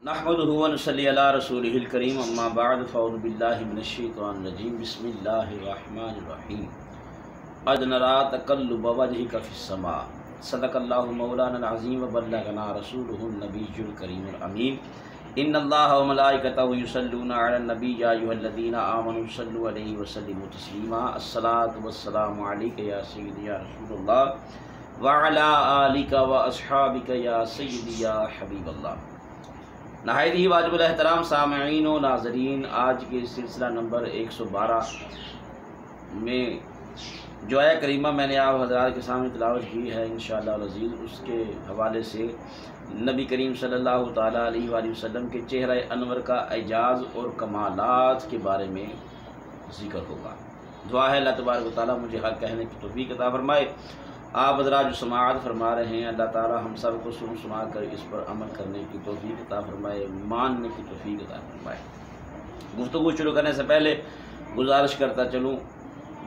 نحمده ونصلي على رسوله الكريم اما بعد فاعوذ بالله من الشيطان الرجيم بسم الله الرحمن الرحيم قد نرى تقلب وجهك في السماء صدق الله مولانا العظيم وبلغنا رسوله النبي الكريم الامين ان الله وملائكته يصلون على النبي يا ايها الذين امنوا صلوا عليه وسلموا تسليما الصلاة والسلام عليك يا سيدي يا رسول الله وعلى آلك واصحابك يا سيدي يا حبيب الله۔ نہایت ہی واجب الاحترام سامعین و ناظرین، آج کے سلسلہ نمبر 112 میں جو آیہ کریمہ میں نے آپ حضرات کے سامنے تلاوت کی ہے انشاءاللہ العزیز، اس کے حوالے سے نبی کریم صلی اللہ تعالیٰ علیہ وآلہ وسلم کے چہرہ انور کا اعجاز اور کمالات کے بارے میں ذکر ہوگا۔ دعا ہے اللہ تبارک و تعالیٰ مجھے حق کہنے کی توفیق عطا فرمائے۔ آپ حضرات جو سماعت فرما رہے ہیں، اللہ تعالیٰ ہم سب کو سنا کر اس پر عمل کرنے کی توفیق عطا فرمائے، ماننے کی توفیق عطا فرمائے۔ گفتگو شروع کرنے سے پہلے گزارش کرتا چلوں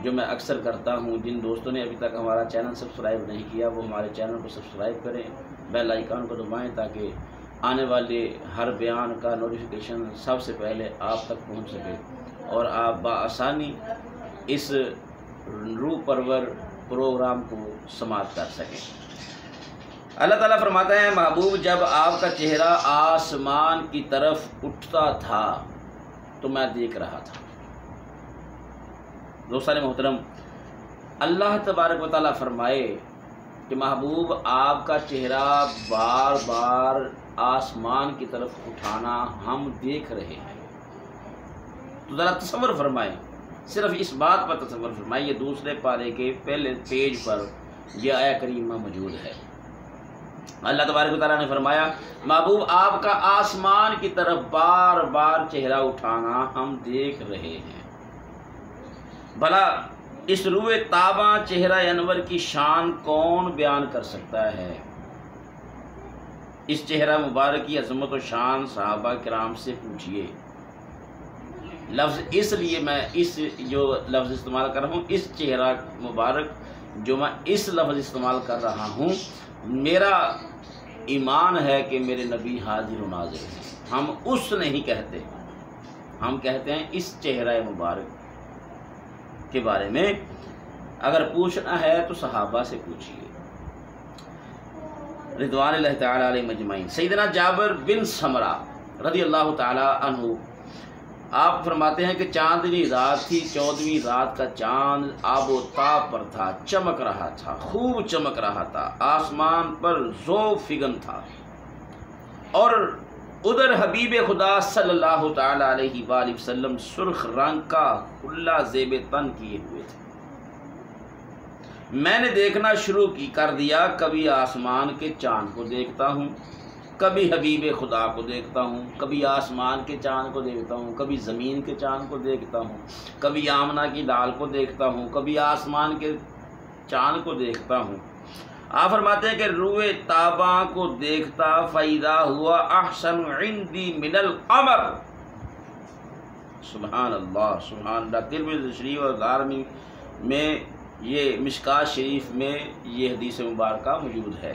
جو میں اکثر کرتا ہوں، جن دوستوں نے ابھی تک ہمارا چینل سبسکرائب نہیں کیا وہ ہمارے چینل کو سبسکرائب کریں، بیل آئیکن کو دبائیں تاکہ آنے والے ہر بیان کا نوٹیفیکیشن سب سے پہلے آپ تک پہنچ سکے اور آپ بآسانی اس روح پرور پروگرام کو سماعت کر سکیں۔ اللہ تعالیٰ فرماتا ہے، محبوب جب آپ کا چہرہ آسمان کی طرف اٹھتا تھا تو میں دیکھ رہا تھا۔ دوستان محترم، اللہ تبارک و تعالیٰ فرمائے کہ محبوب آپ کا چہرہ بار بار آسمان کی طرف اٹھانا ہم دیکھ رہے ہیں، تو ذرا تصور فرمائیں، صرف اس بات پر تصور فرمائیں، یہ دوسرے پارے کے پہلے پیج پر یہ آیہ کریمہ موجود ہے۔ اللہ تبارک و تعالیٰ نے فرمایا، محبوب آپ کا آسمان کی طرف بار بار چہرہ اٹھانا ہم دیکھ رہے ہیں۔ بھلا اس روئے تاباں چہرہ انور کی شان کون بیان کر سکتا ہے؟ اس چہرہ مبارک کی عظمت و شان صحابہ کرام سے پوچھئے۔ لفظ اس لیے میں اس جو لفظ استعمال کر رہا ہوں، اس چہرہ مبارک جو میں اس لفظ استعمال کر رہا ہوں، میرا ایمان ہے کہ میرے نبی حاضر و ناظر ہیں۔ ہم اس نہیں کہتے، ہم کہتے ہیں اس چہرہ مبارک کے بارے میں اگر پوچھنا ہے تو صحابہ سے پوچھیے رضوان اللہ تعالیٰ علیہ مجمعین۔ سیدنا جابر بن سمرہ رضی اللہ تعالیٰ عنہ آپ فرماتے ہیں کہ چاندنی رات تھی، 14ویں رات کا چاند آب و تاب پر تھا، چمک رہا تھا، خوب چمک رہا تھا، آسمان پر ذو فگن تھا، اور ادھر حبیب خدا صلی اللہ تعالی علیہ وآلہ وسلم سرخ رنگ کا حلہ زیب تن کیے ہوئے تھے۔ میں نے دیکھنا شروع کر دیا، کبھی آسمان کے چاند کو دیکھتا ہوں، کبھی حبیب خدا کو دیکھتا ہوں، کبھی آسمان کے چاند کو دیکھتا ہوں، کبھی زمین کے چاند کو دیکھتا ہوں، کبھی آمنہ کی ڈال کو دیکھتا ہوں، کبھی آسمان کے چاند کو دیکھتا ہوں۔ آپ فرماتے ہیں کہ روئے تاباں کو دیکھتا فَإِذَا هُوَ أَحْسَنُ عِنْدِي مِنَ الْقَمَرِ۔ سبحان اللہ، سبحان اللہ۔ ترمذی شریف اور دارمی میں یہ مشکات شریف میں یہ حدیث مبارکہ موجود ہے۔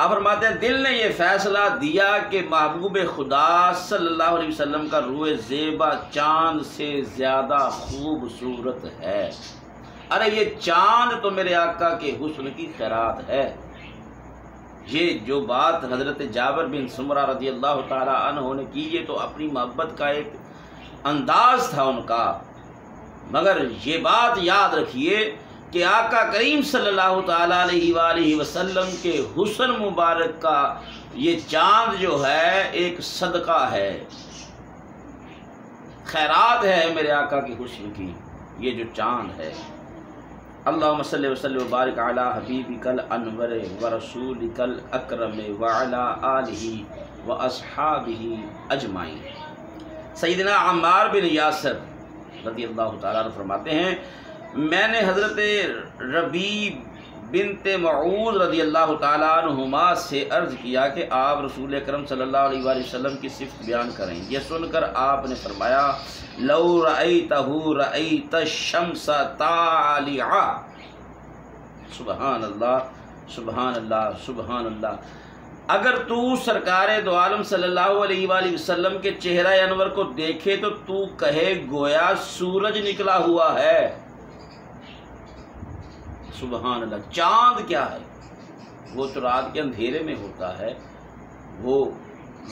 آپ فرماتے ہیں دل نے یہ فیصلہ دیا کہ محبوب خدا صلی اللہ علیہ وسلم کا روئے زیبا چاند سے زیادہ خوبصورت ہے۔ ارے یہ چاند تو میرے آقا کے حسن کی خیرات ہے۔ یہ جو بات حضرت جابر بن سمرہ رضی اللہ تعالی عنہ نے کی، یہ تو اپنی محبت کا ایک انداز تھا ان کا، مگر یہ بات یاد رکھیے کہ آقا کریم صلی اللہ تعالیٰ علیہ وآلہ وسلم کے حسن مبارک کا یہ چاند جو ہے ایک صدقہ ہے، خیرات ہے میرے آقا کی حسن کی، یہ جو چاند ہے۔ اللہم صلی وسلم وبارک علی حبیبک الانور ورسولک الاکرم وعلی آلہ واصحابہ اجمعین۔ سیدنا عمار بن یاسر رضی اللہ تعالیٰ عنہ فرماتے ہیں، میں نے حضرت ربیع بنت معوذ رضی اللہ تعالیٰ عنہما سے عرض کیا کہ آپ رسول اکرم صلی اللہ علیہ وآلہ وسلم کی صفت بیان کریں۔ یہ سن کر آپ نے فرمایا، لو رأیتہ رأیت الشمس طالعا۔ سبحان اللہ، سبحان اللہ، سبحان اللہ۔ اگر تو سرکار دو عالم صلی اللہ علیہ وآلہ وسلم کے چہرہ انور کو دیکھے تو تو کہے گویا سورج نکلا ہوا ہے۔ سبحان اللہ، چاند کیا ہے، وہ تو رات کے اندھیرے میں ہوتا ہے، وہ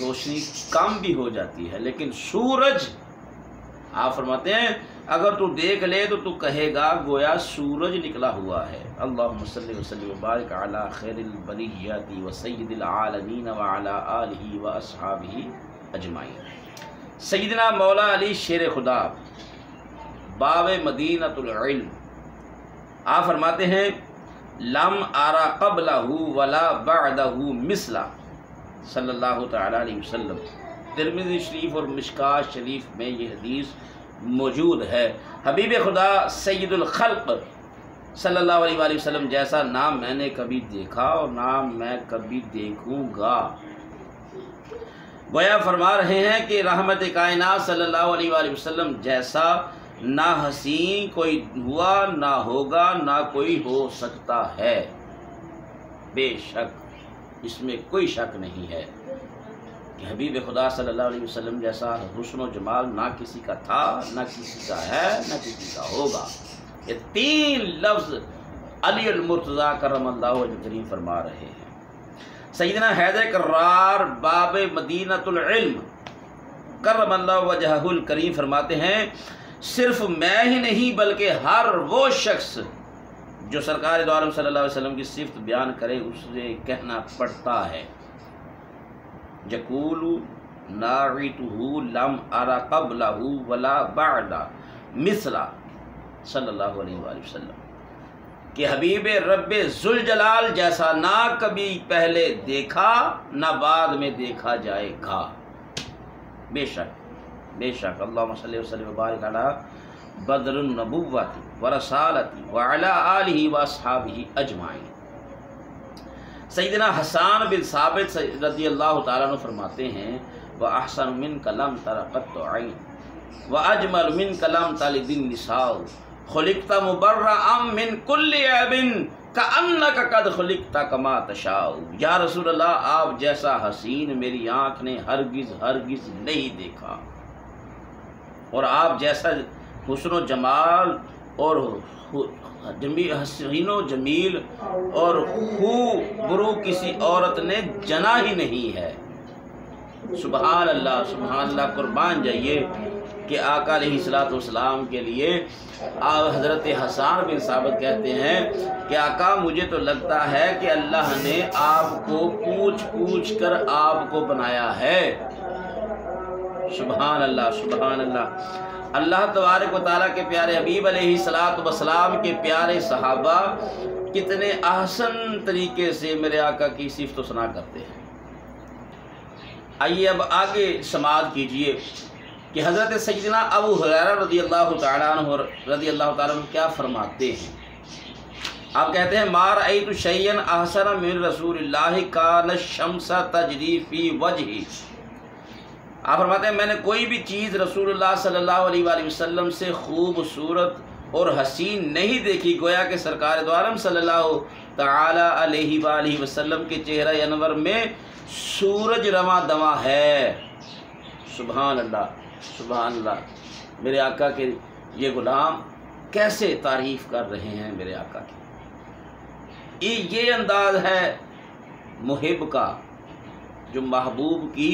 روشنی کم بھی ہو جاتی ہے، لیکن سورج آپ فرماتے ہیں اگر تو دیکھ لے تو تو کہے گا گویا سورج نکلا ہوا ہے۔ اللہم صلی وسلم وبارک علی خیر البریۃ و سید العالمین وعلی آلہ و اصحابہ اجمعین۔ سیدنا مولا علی شیر خدا باب مدینۃ العلم آپ فرماتے ہیں لم ارى قبلہ ولا بعدہ مثلا صلی اللہ تعالی علیہ وسلم۔ ترمذی شریف اور مشکاۃ شریف میں یہ حدیث موجود ہے۔ حبیب خدا سید الخلق صلی اللہ علیہ وآلہ وسلم جیسا نہ میں نے کبھی دیکھا اور نہ میں کبھی دیکھوں گا۔ گویا فرما رہے ہیں کہ رحمت کائنات صلی اللہ علیہ وآلہ وسلم جیسا نہ حسین کوئی ہوا، نہ ہوگا، نہ کوئی ہو سکتا ہے۔ بے شک اس میں کوئی شک نہیں ہے کہ حبیب خدا صلی اللہ علیہ وسلم جیسا حسن و جمال نہ کسی کا تھا، نہ کسی کا ہے، نہ کسی کا ہوگا۔ یہ تین لفظ علی المرتضیٰ کرم اللہ وجہ کریم فرما رہے ہیں۔ سیدنا حیدر کرار باب مدینۃ العلم کرم اللہ وجہہ الکریم فرماتے ہیں صرف میں ہی نہیں بلکہ ہر وہ شخص جو سرکار دو عالم صلی اللہ علیہ وسلم کی صفت بیان کرے اسے کہنا پڑتا ہے یقول ناعیتہ لم ارى قبلہ ولا بعد مثلا صلی اللہ علیہ وآلہ وسلم کہ حبیب رب ذوالجلال جیسا نہ کبھی پہلے دیکھا نہ بعد میں دیکھا جائے گا۔ بے شک اللہم صلی وسلم وبارک علی بدر النبوۃ ورسالت وعلی آلہ واصحابہ اجمعین۔ سیدنا حسان بن ثابت رضی اللہ تعالیٰ عنہ فرماتے ہیں وَأَحْسَنُ مِنْكَ لَمْ تَرَ قَطُّ عَيْنٌ وَأَجْمَلُ مِنْكَ لَمْ تَلِدِ النِّسَاءُ خُلِقْتَ مُبَرَّأً مِنْ كُلِّ عَیْبٍ كَأَنَّكَ قَدْ خُلِقْتَ كَمَا تَشَاءُ۔ یا رسول اللہ آپ جیسا حسین میری آنکھ نے ہرگز نہیں دیکھا، اور آپ جیسا حسن و جمال اور حسین و جمیل اور خو برو کسی عورت نے جنا ہی نہیں ہے۔ سبحان اللہ، قربان جائیے کہ آقا علیہ السلام کے لیے حضرت حسان بن ثابت کہتے ہیں کہ آقا مجھے تو لگتا ہے کہ اللہ نے آپ کو پوچھ کر آپ کو بنایا ہے۔ سبحان اللہ، اللہ تبارک و تعالیٰ کے پیارے حبیب علیہ السلام کے پیارے صحابہ کتنے احسن طریقے سے میرے آقا کی صفت و ثنا کرتے ہیں۔ آئیے اب آگے سماعت کیجئے کہ حضرت سیدنا ابو ہریرہ رضی اللہ تعالیٰ عنہ کیا فرماتے ہیں۔ آپ کہتے ہیں ما رأیت شیئا احسن من رسول اللہ کان الشمس تجری فی وجہی۔ آپ فرماتے ہیں میں نے کوئی بھی چیز رسول اللہ صلی اللہ علیہ وآلہ وسلم سے خوبصورت اور حسین نہیں دیکھی گویا کہ سرکار دو عالم صلی اللہ تعالی علیہ وآلہ وسلم کے چہرہ انور میں سورج رواں دواں ہے۔ سبحان اللہ، میرے آقا کے یہ غلام کیسے تعریف کر رہے ہیں میرے آقا کی۔ یہ انداز ہے محب کا، جو محبوب کی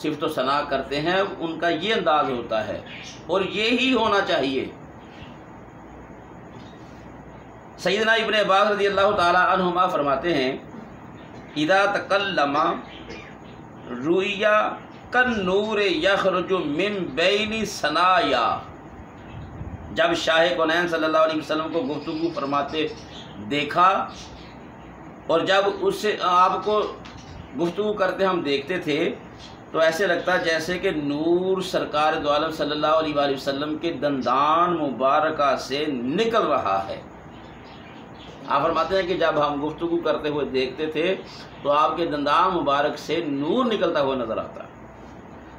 صفت و ثنا کرتے ہیں ان کا یہ انداز ہوتا ہے اور یہی ہونا چاہیے۔ سیدنا ابن عباس رضی اللہ تعالی عنہما فرماتے ہیں اذا تکلم رؤیا کالنور یخرج من بین ثنایا۔ جب شاہ کونین صلی اللہ علیہ وسلم کو گفتگو فرماتے دیکھا اور جب اس سے آپ کو گفتگو کرتے ہم دیکھتے تھے تو ایسے لگتا جیسے کہ نور سرکار دو عالم صلی اللہ علیہ وآلہ وسلم کے دندان مبارکہ سے نکل رہا ہے۔ آپ فرماتے ہیں کہ جب ہم گفتگو کرتے ہوئے دیکھتے تھے تو آپ کے دندان مبارک سے نور نکلتا ہوا نظر آتا۔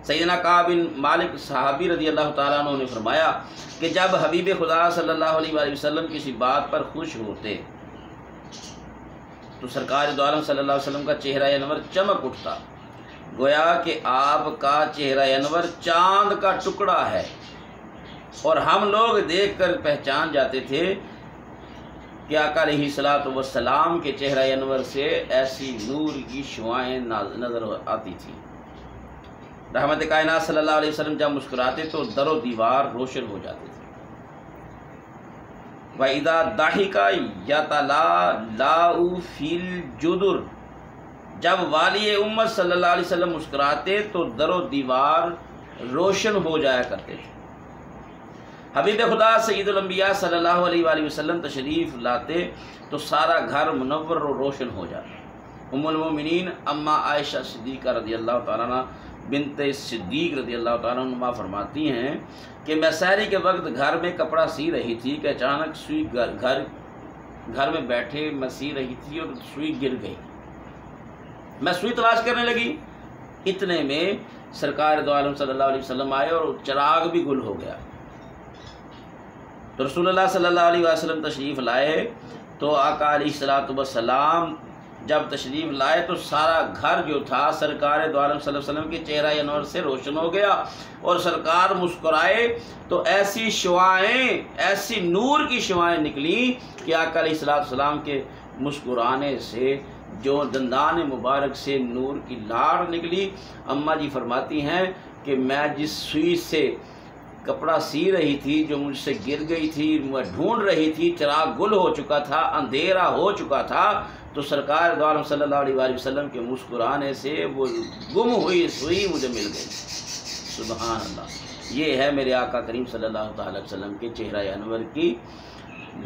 سیدنا کعب بن مالک صحابی رضی اللہ تعالیٰ عنہ نے فرمایا کہ جب حبیب خدا صلی اللہ علیہ وآلہ وسلم کسی بات پر خوش ہوتے تو سرکار دو عالم صلی اللہ علیہ وسلم کا چہرہ انور چمک اٹھتا، گویا کہ آپ کا چہرہ انور چاند کا ٹکڑا ہے، اور ہم لوگ دیکھ کر پہچان جاتے تھے کہ آقا علیہ الصلوۃ والسلام کے چہرہ انور سے ایسی نور کی شعائیں نظر آتی تھی۔ رحمت کائنات صلی اللہ علیہ وسلم جب مسکراتے تو در و دیوار روشن ہو جاتے تھے۔ وَإِذَا ضَحِكَ يَتَلَأْلَأُ فِي الْجُدُرِ، جب والی امت صلی اللہ علیہ وسلم مسکراتے تو در و دیوار روشن ہو جایا کرتے تھے۔ حبیب خدا سید الانبیاء صلی اللہ علیہ وآلہ وسلم تشریف لاتے تو سارا گھر منور و روشن ہو جاتا۔ ام المومنین اما عائشہ صدیقہ رضی اللہ تعالیٰ عنہ بنت صدیق رضی اللہ تعالیٰ عنہ فرماتی ہیں کہ میں سحری کے وقت گھر میں کپڑا سی رہی تھی کہ اچانک سوئی گھر میں بیٹھے میں سی رہی تھی اور سوئی گر گئی۔ میں سوئی تلاش کرنے لگی، اتنے میں سرکار دو عالم صلی اللہ علیہ وسلم آئے اور چراغ بھی گل ہو گیا۔ تو رسول اللہ صلی اللہ علیہ وسلم تشریف لائے تو آقا علیہ الصلوۃ والسلام جب تشریف لائے تو سارا گھر جو تھا سرکار دو عالم صلی اللہ علیہ وسلم کے چہرہ انور سے روشن ہو گیا، اور سرکار مسکرائے تو ایسی شعائیں، ایسی نور کی شعائیں نکلیں کہ آقا علیہ الصلوۃ والسلام کے مسکرانے سے جو دندان مبارک سے نور کی لاڑ نکلی۔ اماں جی فرماتی ہیں کہ میں جس سوئی سے کپڑا سی رہی تھی جو مجھ سے گر گئی تھی، میں ڈھونڈ رہی تھی، چراغ گل ہو چکا تھا، اندھیرا ہو چکا تھا، تو سرکار دو عالم صلی اللہ علیہ وآلہ وسلم کے مسکرانے سے وہ گم ہوئی سوئی مجھے مل گئی۔ سبحان اللہ، یہ ہے میرے آقا کریم صلی اللہ تعالی علیہ وسلم کے چہرہ انور کی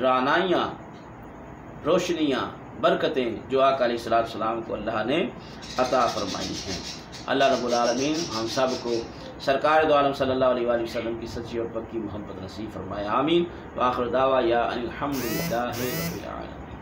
رعنائیاں، روشنیاں، برکتیں جو آقا علیہ السلام کو اللہ نے عطا فرمائی ہیں۔ اللہ رب العالمین ہم سب کو سرکار دو عالم صلی اللہ علیہ وآلہ وسلم کی سچی اور پکی محبت نصیب فرمائے، آمین۔ وآخر دعویٰ یا الحمدللہ رب العالمین۔